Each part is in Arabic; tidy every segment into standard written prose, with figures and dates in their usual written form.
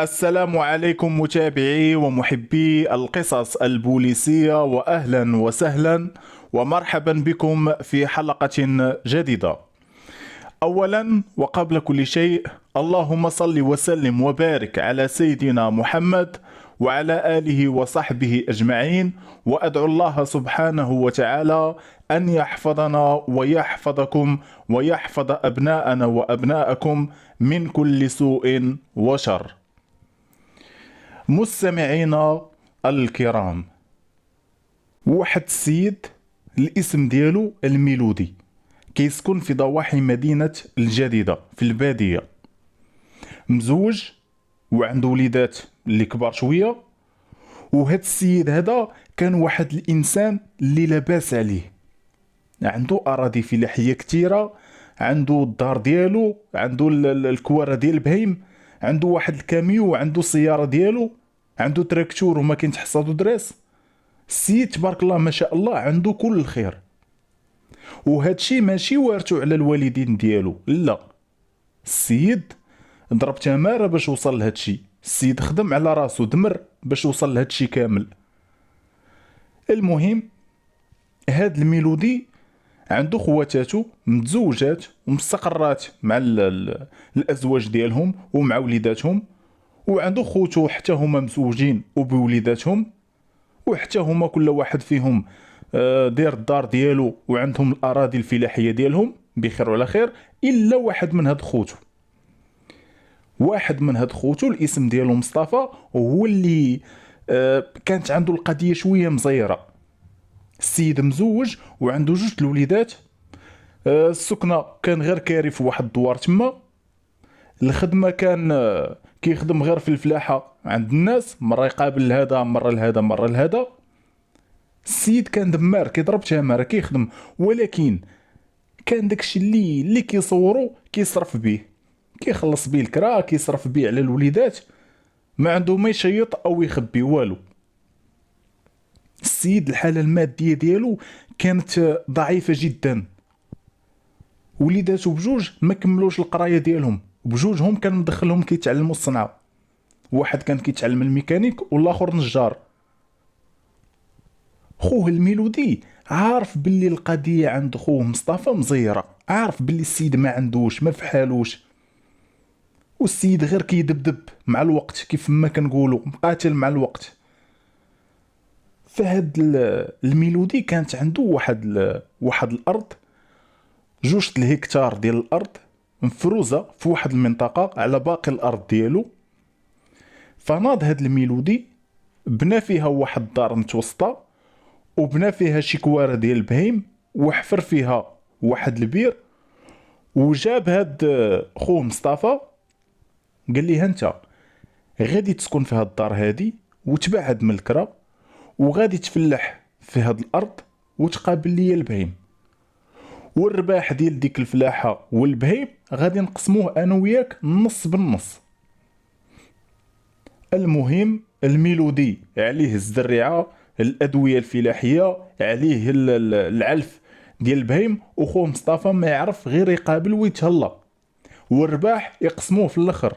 السلام عليكم متابعي ومحبي القصص البوليسية، وأهلا وسهلا ومرحبا بكم في حلقة جديدة. أولا وقبل كل شيء، اللهم صل وسلم وبارك على سيدنا محمد وعلى آله وصحبه أجمعين، وأدعو الله سبحانه وتعالى أن يحفظنا ويحفظكم ويحفظ أبناءنا وأبناءكم من كل سوء وشر. مستمعينا الكرام، واحد السيد الاسم ديالو الميلودي كيسكن في ضواحي مدينة الجديدة في البادية، مزوج وعنده وليدات اللي كبار شوية. وهاد السيد هذا كان واحد الانسان اللي لاباس عليه، عنده اراضي فلاحية كتيرة، عنده الدار ديالو، عنده الكوارة ديال البهيم، عنده واحد الكاميو، وعنده السيارة ديالو، عنده تراكتور وما كاين حصادو دراس. السيد تبارك الله ما شاء الله عنده كل الخير. وهادشي ماشي وارثو على الوالدين ديالو، لا، السيد ضرب تمارة باش وصل لهادشي. السيد خدم على راسو دمر باش وصل لهادشي كامل. المهم، هاد الميلودي عنده خواتاتو متزوجات ومستقرات مع الازواج ديالهم ومع وليداتهم، وعنده خوتو حتى هما مزوجين وبوليداتهم، وحتى هما كل واحد فيهم داير الدار ديالو وعندهم الاراضي الفلاحيه ديالهم بخير وعلى خير. الا واحد من هاد خوتو، الاسم ديالو مصطفى، هو اللي كانت عنده القضيه شويه مزيره. السيد مزوج وعنده جوج الوليدات، السكنه كان غير كاري في واحد الدوار تما. الخدمه كان كيخدم غير في الفلاحه عند الناس، مره يقابل لهذا مره لهذا مره لهذا. السيد كان دمار كيضرب تماره كيخدم، ولكن كان داكشي اللي كيصورو كيصرف بيه، كيخلص بيه الكرا، كيصرف بيه على الوليدات، ما عنده ما يشيط او يخبي والو. السيد الحاله الماديه ديالو كانت ضعيفه جدا. وليداتو بجوج ما كملوش القرايه ديالهم، بجوجهم كان مدخلهم كيتعلموا الصنعه. واحد كان كيتعلم الميكانيك والاخر نجار. خوه الميلودي عارف باللي القضيه عند خوه مصطفى مزيره، عارف باللي السيد ما عندوش ما فحالوش، والسيد غير كيدبدب مع الوقت، كيف ما كنقولوا مقاتل مع الوقت. فهاد الميلودي كانت عنده واحد الارض، جوج الهكتار ديال الارض مفروزه في واحد المنطقه على باقي الارض ديالو. فناض هاد الميلودي بنى فيها واحد الدار متوسطه، وبنى فيها شي كواره ديال البهيم، وحفر فيها واحد البير. وجاب هاد خوه مصطفى قال ليه انت غادي تسكن في هاد الدار هادي، وتبعد من الكرا، وغادي تفلح في هاد الارض، وتقابل لي البهيم، والرباح ديال ديك الفلاحه والبهيم غادي نقسموه انا وياك نص بالنص. المهم، الميلودي عليه الزريعه، الادويه الفلاحيه، عليه العلف ديال البهيم، وخوه مصطفى ما يعرف غير يقابل ويتهلا، والرباح يقسموه في الاخر.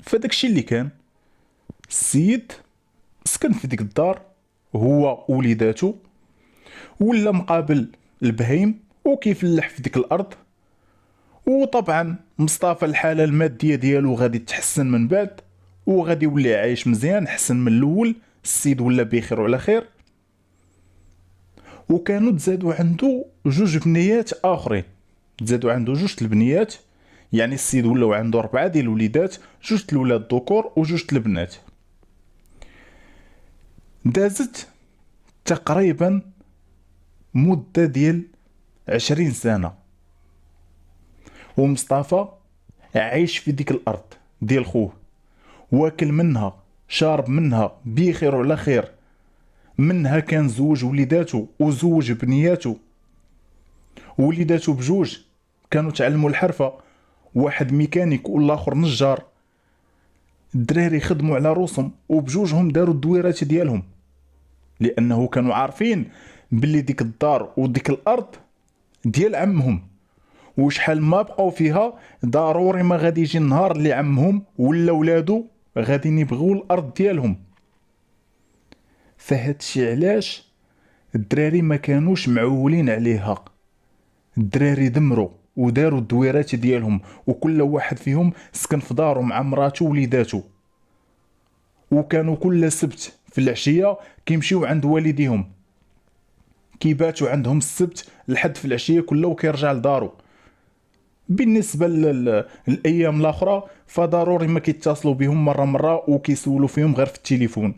فداك الشيء اللي كان، السيد سكن في ديك الدار هو وليداتو، ولا مقابل البهيم وكيفلح في ديك الارض. وطبعا مصطفى الحاله الماديه ديالو غادي تحسن من بعد، وغادي يولي عايش مزيان احسن من الاول. السيد ولا بخير وعلى خير. وكانوا تزادوا عنده جوج بنيات اخرين، تزادوا عنده جوج البنيات، يعني السيد ولاو عنده 4 ديال الوليدات، جوج الولاد الذكور وجوج البنات. دازت تقريبا مدة ديال 20 سنة، ومصطفى عايش في ديك الأرض ديال خوه، واكل منها شارب منها بخير وعلى خير. منها كان زوج وليداتو وزوج بنياتو، وليداتو بجوج كانوا تعلموا الحرفة، واحد ميكانيك والاخر نجار. الدراري خدموا على روسهم، وبجوجهم داروا الدويرات ديالهم، لانه كانوا عارفين باللي ديك الدار وديك الارض ديال عمهم، وشحال ما بقاو فيها ضروري ما غادي يجي النهار اللي عمهم ولا ولادو غادي يبغيو الارض ديالهم. فهادشي علاش الدراري ما كانوش معولين عليها. الدراري دمروا وداروا الدويرات ديالهم، وكل واحد فيهم سكن في دارو مع مراته ووليداتو، وكانوا كل سبت في العشيه كيمشيو عند والديهم، كيباتوا عندهم السبت لحد في العشيه كله وكيرجع لدارو. بالنسبه للايام الاخرى فضروري ما كيتصلوا بهم مره وكيسولوا فيهم غير في التليفون.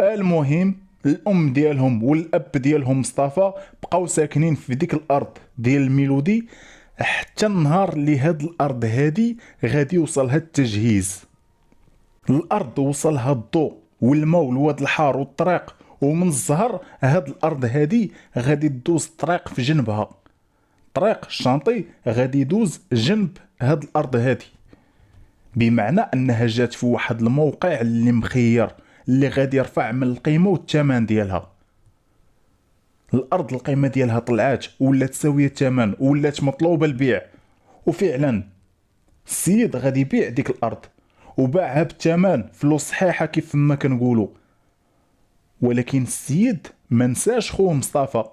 المهم الام ديالهم والاب ديالهم مصطفى بقاو ساكنين في ديك الارض ديال الميلودي حتى النهار اللي هاد الارض هادي غادي يوصلها التجهيز. الارض وصلها الضوء والماء والواد الحار والطريق، ومن الزهر هاد الارض هادي غادي تدوز الطريق في جنبها، طريق الشانطي غادي يدوز جنب هاد الارض هادي، بمعنى انها جات في واحد الموقع اللي مخير اللي غادي يرفع من القيمه والثمن ديالها. الارض القيمه ديالها طلعات ولات تساويه الثمن ولات مطلوبه البيع، وفعلا السيد غادي يبيع ديك الارض وباعها بالثمن فلوس صحيحه كيف ما كنقولوا. ولكن السيد ما نساش خوه مصطفى،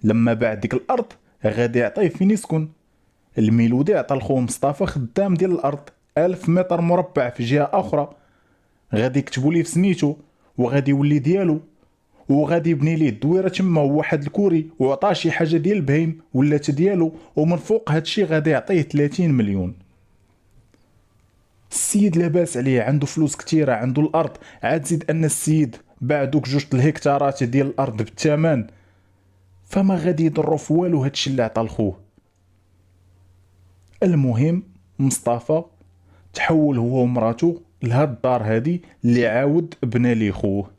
لما باع ديك الارض غادي يعطيه فين يسكن. الميلودي عطى لخوه مصطفى خدام ديال الارض 1000 متر مربع في جهه اخرى، غادي يكتبوا ليه في سميتو وغادي يولي ديالو، وغادي يبني ليه الدويره تما واحد الكوري وعطاه شي حاجه ديال البهيم ولات ديالو، ومن فوق هادشي غادي يعطيه 30 مليون. السيد لاباس عليه، عنده فلوس كتيره، عنده الارض، عاد زيد ان السيد باع دوك 2 الهكتارات ديال الارض بالثمن، فما غادي يضرو في والو هادشي اللي عطا لخوه. المهم مصطفى تحول هو ومراته لهاد الدار هادي اللي عاود بنى ليه خوه،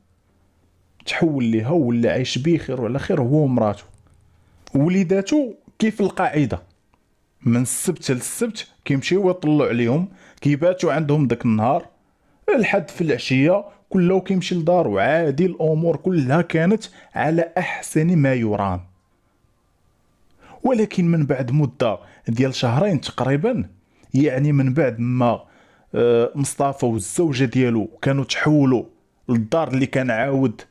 تحول ليها ولا عايش بخير وعلى خير هو ومراته. وليداتو كيف القاعده من السبت للسبت كيمشيو يطلعوا عليهم، كيباتوا عندهم داك النهار لحد في العشيه كله كيمشي لدارو عادي. الامور كلها كانت على احسن ما يرام. ولكن من بعد مده ديال شهرين تقريبا، يعني من بعد ما مصطفى والزوجه ديالو كانوا تحولوا للدار اللي كان عاود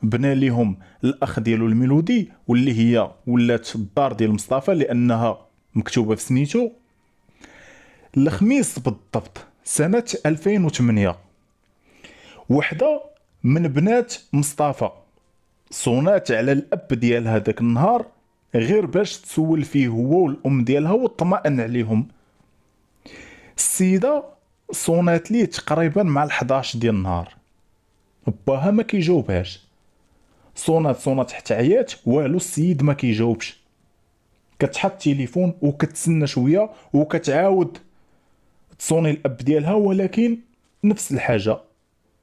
بنى ليهم الاخ ديالو الميلودي، واللي هي ولات الدار ديال مصطفى لانها مكتوبه في سميتو، الخميس بالضبط سنه 2008 وحده من بنات مصطفى صونات على الاب ديالها داك النهار غير باش تسول فيه هو والام ديالها وطمئن عليهم. السيده صونات ليه تقريبا مع ال11 ديال النهار، باها ما كيجاوبهاش، صونات حتى عيات والو، السيد ما كيجاوبش. كتحط التليفون وكتسنى شويه وكتعاود تصوني الاب ديالها، ولكن نفس الحاجه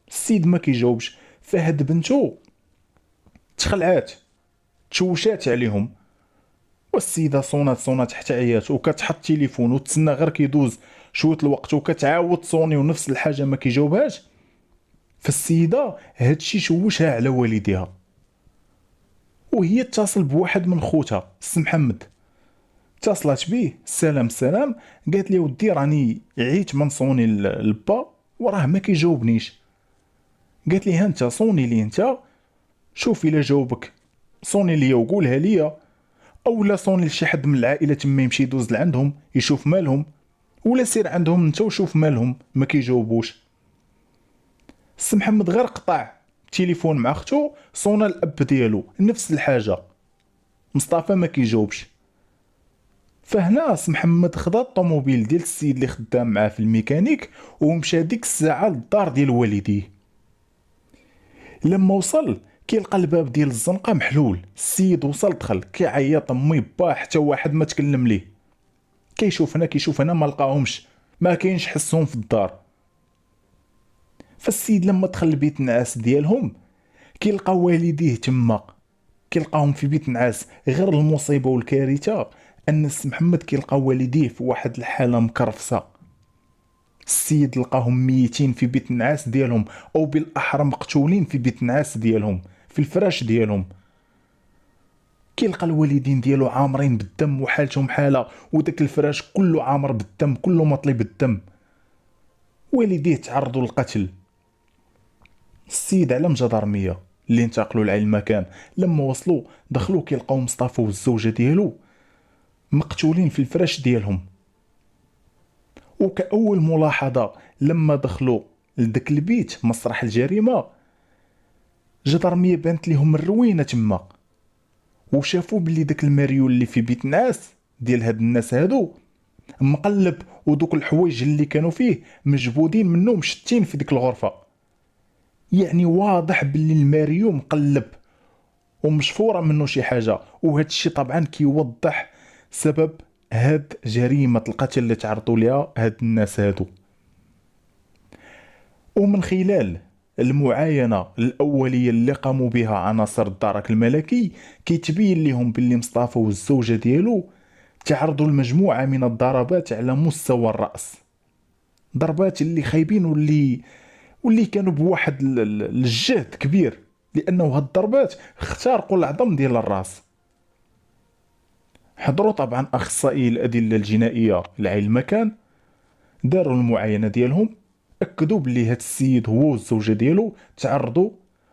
السيد ما كيجاوبش. فهاد بنتو تخلعات تشوشات عليهم، والسيده صونات حتى عيات وكتحط التليفون وتسنى غير كيدوز شويه الوقت وكتعاود تصوني ونفس الحاجه ما كيجاوبهاش. فالسيده هادشي شوشها على والديها، وهي اتصل بواحد من خوتها السي محمد، اتصلت بيه السلام قالت لي ودي راني عييت من صوني البا وراه ما كيجاوبنيش. قالت لي ها انت صوني لي انت، شوف الا جاوبك صوني ليا وقولها ليا، اولا صوني لشي حد من العائله تما يمشي يدوز لعندهم يشوف مالهم، ولا سير عندهم انت وشوف مالهم ما كيجاوبوش. السي محمد غير قطع التليفون مع اختو، صونا الاب ديالو نفس الحاجه، مصطفى ما كيجاوبش. فهنا السي محمد خدا الطوموبيل ديال السيد اللي خدام معاه في الميكانيك ومشى ديك الساعه للدار ديال والديه. لما وصل كيلقى الباب ديال الزنقه محلول، السيد وصل دخل كيعيط امي با حتى واحد ما تكلم ليه، كيشوف هنا ما لقاهمش، ما كاينش حسهم في الدار. فالسيد لما دخل البيت النعاس ديالهم كيلقى والديه تما، كيلقاهم في بيت نعاس. غير المصيبه والكارثه ان السي محمد كيلقى والديه في واحد الحاله مكرفسه. السيد لقاهم ميتين في بيت النعاس ديالهم، او بالاحرى مقتولين في بيت النعاس ديالهم في الفراش ديالهم. كيلقى الوالدين ديالو عامرين بالدم وحالتهم حاله، وداك الفراش كله عامر بالدم، كله مطلي بالدم. والديه تعرضوا للقتل. السيد علم جدرمية اللي انتقلوا لعين المكان، لما وصلوا دخلوا كيلقاو مصطفى والزوجه ديالو مقتولين في الفراش ديالهم. وكأول ملاحظة لما دخلوا لذاك البيت مسرح الجريمة، جدرمية بانت ليهم الروينة تما، وشافوا بلي داك المريول اللي في بيت نعاس ديال هاد الناس هادو مقلب، ودوك الحوايج اللي كانوا فيه مجبودين منه مشتين في ديك الغرفة. يعني واضح بلي الماريو مقلب ومشفورة منه شي حاجة، وهاد الشي طبعا كيوضح سبب هاد جريمة القتل اللي تعرضوا ليها هاد الناس هادو. ومن خلال المعاينة الأولية اللي قاموا بها عناصر الدرك الملكي، كيتبين لهم باللي مصطفى والزوجة ديالو تعرضوا لمجموعة من الضربات على مستوى الرأس، ضربات اللي خايبين واللي كانوا بواحد الجهد كبير، لأنه هاد الضربات اخترقوا العظم ديال الراس. حضروا طبعا أخصائي الأدلة الجنائية لعين المكان، داروا المعاينة ديالهم، أكدوا بلي هاد السيد هو والزوجة ديالو تعرضوا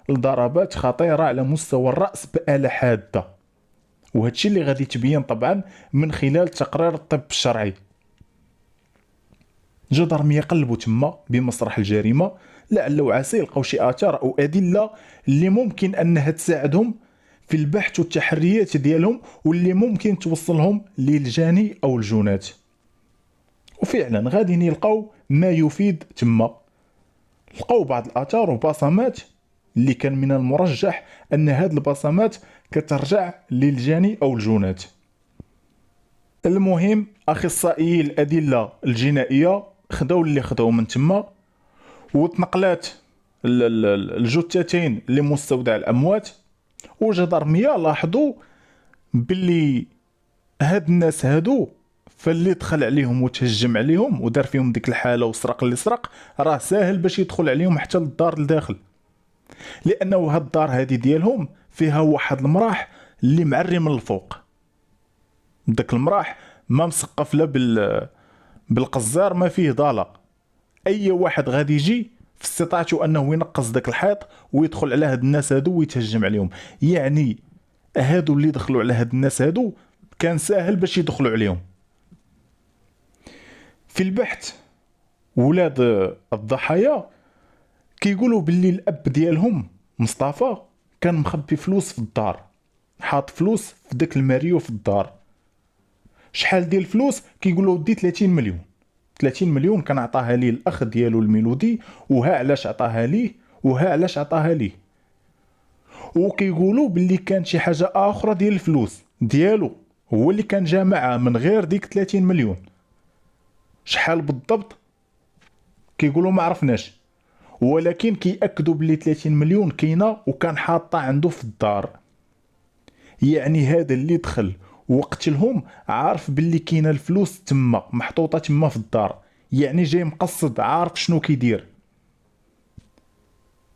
لضربات خطيرة على مستوى الرأس بآلة حادة. وهادشي اللي غادي تبين طبعا من خلال تقرير الطب الشرعي. جدرمية قلبوا تما بمسرح الجريمة لعل وعسى يلقاو شي آثار أو أدلة اللي ممكن أنها تساعدهم في البحث والتحريات ديالهم، واللي ممكن توصلهم للجاني أو الجنات. وفعلا غادي يلقاو ما يفيد تما، لقاو بعض الآثار وبصمات اللي كان من المرجح أن هاد البصمات كترجع للجاني أو الجنات. المهم أخصائيي الأدلة الجنائية خداو اللي خداو من تما، وتنقلات الجثتين لمستودع الأموات. وجدرمية لاحظوا باللي هاد الناس هادو فاللي دخل عليهم وتهجم عليهم ودار فيهم ديك الحالة وسرق اللي سرق، راه ساهل باش يدخل عليهم حتى للدار لداخل، لأنه هاد الدار هادي ديالهم فيها واحد المراح اللي معري من الفوق. داك المراح ما مسقف لا بالقزار، ما فيه ضالة. اي واحد غادي يجي في استطاعته انه ينقص داك الحيط ويدخل على هاد الناس هادو ويتهجم عليهم. يعني هادو اللي دخلوا على هاد الناس هادو كان ساهل باش يدخلوا عليهم. في البحث ولاد الضحايا كيقولوا باللي الاب ديالهم مصطفى كان مخبي فلوس في الدار، حاط فلوس في داك الماريو في الدار. شحال ديال الفلوس؟ كيقولوا ودي 30 مليون. 30 مليون كان عطاها ليه الاخ ديالو الميلودي، وها علاش عطاها ليه وها علاش عطاها ليه. وكيقولوا باللي كان شي حاجه اخرى ديال الفلوس ديالو هو اللي كان جامعها من غير ديك 30 مليون. شحال بالضبط كيقولوا ما عرفناش، ولكن كيأكدوا باللي 30 مليون كاينه وكان حاطه عنده في الدار. يعني هذا اللي دخل وقتلهم عارف باللي كاينه الفلوس تما محطوطه تما في الدار، يعني جاي مقصد عارف شنو كيدير.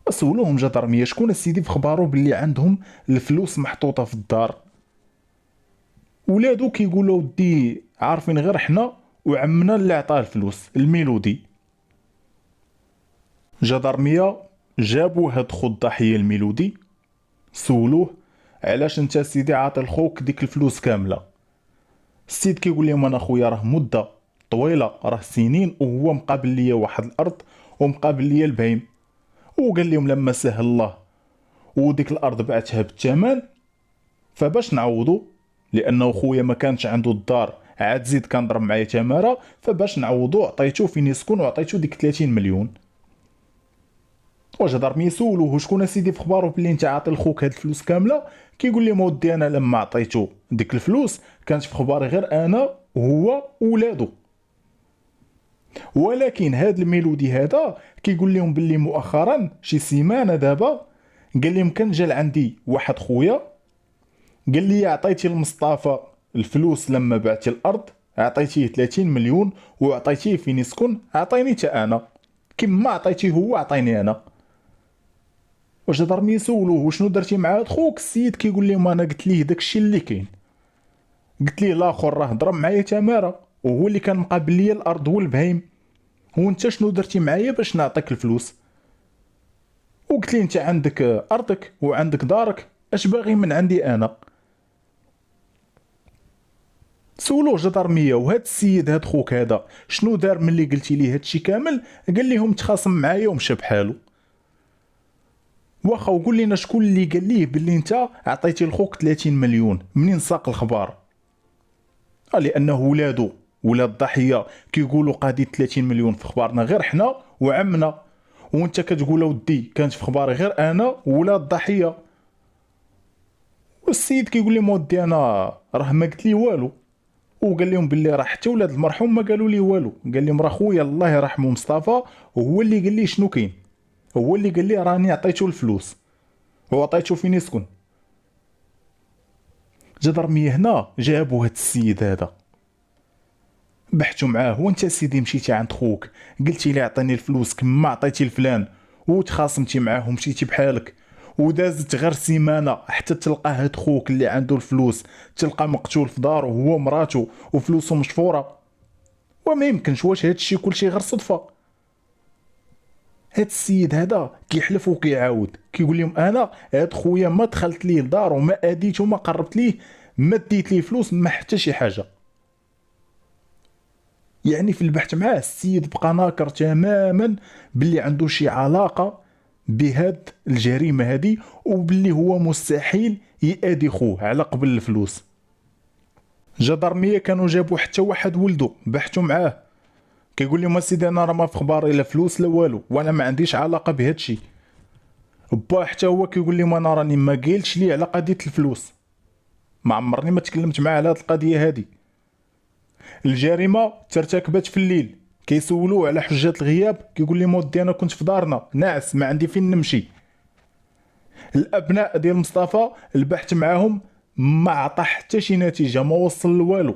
سولوهم جدرمية شكون السيدي في خبارو باللي عندهم الفلوس محطوطه في الدار. ولادو كيقولوا ودي عارفين غير حنا وعمنا اللي عطاه الفلوس الميلودي. جدرمية جابوا هاد خو الضحيه الميلودي، سولوه علاش انت سيدي عاطي لخوك ديك الفلوس كامله. السيد كيقول لهم انا خويا راه مده طويله، راه سنين، وهو مقابل ليا واحد الارض ومقابل ليا البهيم. وقال لهم لما سهل الله وديك الارض بعتها بالثمن فباش نعوضو، لانه خويا ما كانش عنده الدار عاد زيد كان ضرب معايا تماره، فباش نعوضو عطيتو فين يسكن وعطيتو ديك 30 مليون. وجدر ميسولوه شكون سيدي في خبارو بلي انت عاطي لخوك هاد الفلوس كامله. كيقول لي مودي انا لما عطيتو ديك الفلوس كانت في خباري غير انا وهو وولادو. ولكن هاد الميلودي هذا كيقول لهم باللي مؤخرا شي سيمانه دابا قال لهم كان جا عندي واحد خويا قال لي عطيتي لمصطفى الفلوس لما بعتي الارض، عطيتيه 30 مليون وعطيتيه فين يسكن، عطيني حتى انا كيما عطيتيه هو عطيني انا. وجدرمي يسولوه وشنو درتي مع هاد خوك. السيد كيقول لهم انا قلت ليه داكشي اللي كاين. قلت ليه الاخر راه ضرب معايا تماره وهو اللي كان مقابل ليا الارض والبهايم، وانت شنو درتي معايا باش نعطيك الفلوس؟ وقلت ليه انت عندك ارضك وعندك دارك، اش باغي من عندي انا؟ سولوه جدرمية. وهاد السيد هاد خوك هذا شنو دار ملي قلتي ليه هادشي كامل؟ قال لهم تخاصم معايا ومشى بحالو. واخا وقول لنا شكون اللي قال ليه باللي انت عطيتي لخوك 30 مليون؟ منين ساق الخبار؟ لانه ولادو ولاد الضحيه كيقولوا قادين 30 مليون في خبارنا غير حنا وعمنا، وانت كتقول ودي كانت في خباري غير انا وولاد الضحيه. والسيد كيقول لي مودي انا راه ما قلت لي والو. وقال لهم باللي راه حتى ولاد المرحوم ما قالوا لي والو. قال لهم راه خويا الله يرحمه مصطفى هو اللي قال لي شنو كاين، هو اللي قال لي راني عطيتو الفلوس وعطيتو فين يسكن. جدرمي هنا جابوا هاد السيد هذا بحثوا معاه. وانت سيدي مشيتي عند خوك قلتي لي عطيني الفلوس كما عطيتي لفلان وتخاصمتي معاه ومشيتي بحالك، ودازت غير سيمانه حتى تلقى هاد خوك اللي عنده الفلوس تلقى مقتول في دارو هو ومراتو وفلوسه مشفوره. وما يمكنش، واش هادشي كلشي غير صدفه؟ هاد السيد هذا كيحلف وكيعاود كيقول لهم انا هاد خويا ما دخلت ليه لدارو ما اديته ما قربت ليه ما ديت ليه فلوس ما حتى شي حاجه. يعني في البحث معاه السيد بقى ناكر تماما باللي عنده شي علاقه بهاد الجريمه هادي، وباللي هو مستحيل يأدي خوه على قبل الفلوس. جدرمية كانوا جابوا حتى واحد ولده بحثوا معاه كيقول لهم سيدي انا راه ما في خباري لا فلوس لا والو وانا ما عنديش علاقه بهادشي. با حتى هو كيقول لهم انا راني ما قايلش ليه على قضيه الفلوس، ما عمرني ما تكلمت معاه على هاد القضيه هادي. الجريمه ترتكبت في الليل، كيسولوه على حجه الغياب كيقول لهم ودي انا كنت في دارنا ناعس ما عندي فين نمشي. الابناء ديال مصطفى البحث معاهم ما عطى حتى شي نتيجه، ما وصل لوالو.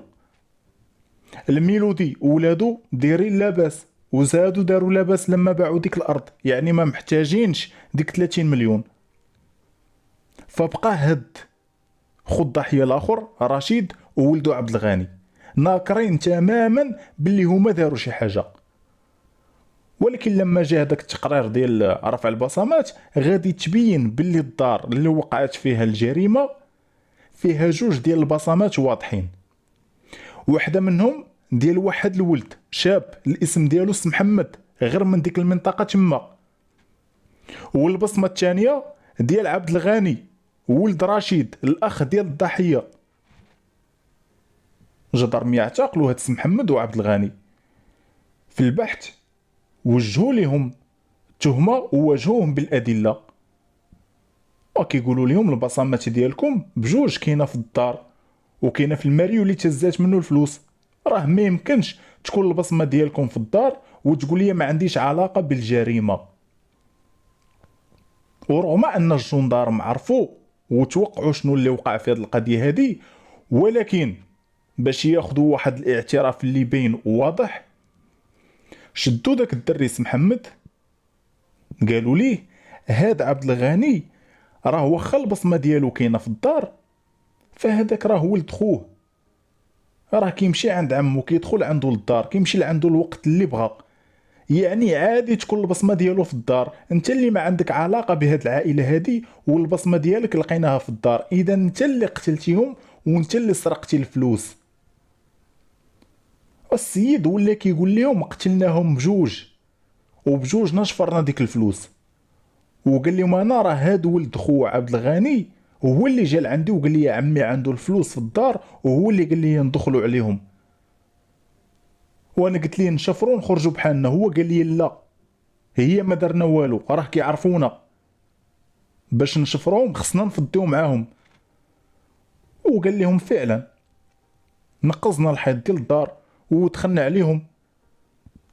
الميلودي وولادو دايرين لاباس وزادوا داروا لاباس لما باعوا ديك الارض، يعني ما محتاجينش ديك 30 مليون. فبقى هاد خو الضحيه الاخر رشيد وولدو عبد الغني ناكرين تماما باللي هما داروا شي حاجه. ولكن لما جا داك التقرير ديال رفع البصمات غادي تبين باللي الدار اللي وقعت فيها الجريمه فيها جوج ديال البصمات واضحين. واحده منهم ديال واحد الولد شاب الاسم ديالو اسم محمد غير من ديك المنطقه تما، والبصمه الثانيه ديال عبد الغني ولد رشيد الاخ ديال الضحيه. جدرمي اعتقلوا هاد اسم محمد وعبد الغني. في البحث وجهوا لهم التهمه وواجهوهم بالادله وكيقولوا لهم البصمات ديالكم بجوج كاينه في الدار وكاينه في الماريو اللي تزات منه الفلوس، راه ما يمكنش تكون البصمه ديالكم في الدار وتقول لي ما عنديش علاقه بالجريمه. ورغم ان الجندارم عرفوا وتوقعوا شنو اللي وقع في هذه القضيه هذه، ولكن باش ياخذوا واحد الاعتراف اللي باين وواضح شدوا داك الدري اسم محمد قالوا ليه هاد عبد الغني راه واخا البصمه ديالو كاينه في الدار فهداك راه ولد خوه، راه كيمشي عند عمو كيدخل عنده للدار كيمشي لعنده الوقت اللي بغا، يعني عادي تكون البصمه ديالو في الدار. انت اللي ما عندك علاقه بهاد العائله هادي والبصمه ديالك لقيناها في الدار، اذا انت اللي قتلتيهم وانت اللي سرقتي الفلوس. السيد ولا كيقول لهم قتلناهم بجوج وبجوج نشفرنا ديك الفلوس. وقال لهم انا راه هاد ولد خو عبد الغني هو اللي جا لعندي وقال لي يا عمي عنده الفلوس في الدار وهو اللي قال لي ندخلوا عليهم، وانا قلت ليه نشفروا نخرجوا بحالنا. هو قال لي لا هي ما درنا والو راه كيعرفونا باش نشفروهم خصنا نفضيو معاهم. وقال لهم فعلا نقزنا الحيط ديال الدار ودخلنا عليهم.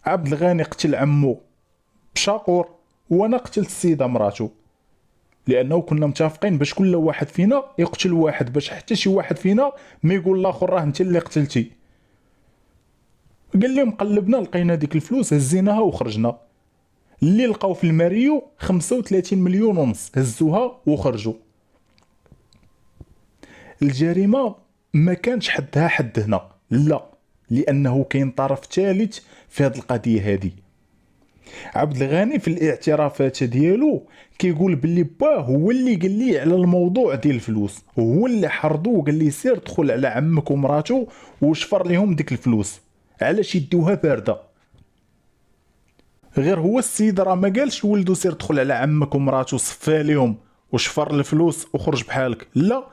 عبد الغني قتل عمو بشاقور وانا قتلت السيده مراتو، لانه كنا متفقين باش كل واحد فينا يقتل واحد باش حتى شي واحد فينا ما يقول الاخر راه انت اللي قتلتي. قال لهم قلبنا لقينا ديك الفلوس هزيناها وخرجنا. اللي لقاو في الماريو 35 مليون ونص هزوها وخرجوا. الجريمة ما كانش حدها حد هنا، لا، لأنه كاين طرف ثالث في هذه القضية هذه. عبد الغني في الاعترافات ديالو كيقول باللي باه هو اللي قال لي على الموضوع ديال الفلوس، هو اللي حرضو وقال لي سير دخل على عمك ومراته وشفر لهم ديك الفلوس، علاش يدوها بارده. غير هو السيد راه ما قالش ولدو سير دخل على عمك ومراته صفى لهم وشفر الفلوس وخرج بحالك، لا،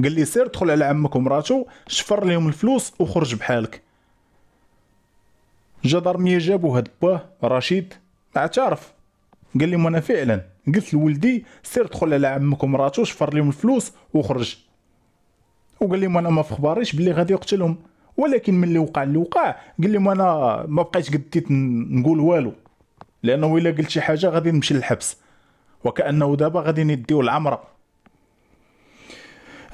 قال لي سير دخل على عمك ومراته شفر لهم الفلوس وخرج بحالك. الجدرمية جابوا هاد باه رشيد اعترف، قال لهم انا فعلا قلت لولدي سير دخل على عمك ومراته شفر لهم الفلوس وخرج، وقال لهم انا ما في خباريش باللي غادي يقتلهم، ولكن من اللي وقع اللي وقع قال لهم انا ما بقيتش قديت نقول والو، لانه الا قلت شي حاجه غادي نمشي للحبس، وكانه دابا غادي يديو العمره.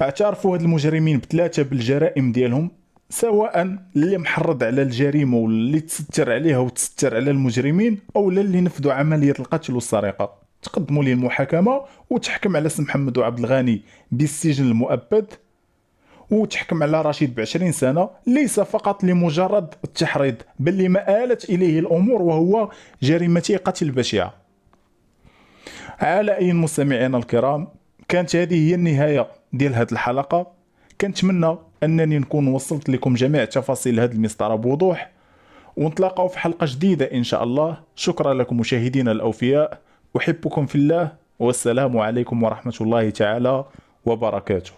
اعترفوا هاد المجرمين بثلاثه بالجرائم ديالهم، سواء اللي محرض على الجريمه واللي تستر عليها وتستر على المجرمين، او اللي نفذوا عمليه القتل والسرقه. تقدموا للمحاكمه وتحكم على سي محمد وعبد الغني بالسجن المؤبد، وتحكم على رشيد ب20 سنه، ليس فقط لمجرد التحريض بل لما آلت اليه الامور وهو جريمه قتل بشعه. على اي مستمعينا الكرام، كانت هذه هي النهايه ديال هذه الحلقه. كنتمنى انني نكون وصلت لكم جميع تفاصيل هذا المسطره بوضوح، ونتلاقاو في حلقه جديده ان شاء الله. شكرا لكم مشاهدينا الاوفياء، احبكم في الله، والسلام عليكم ورحمه الله تعالى وبركاته.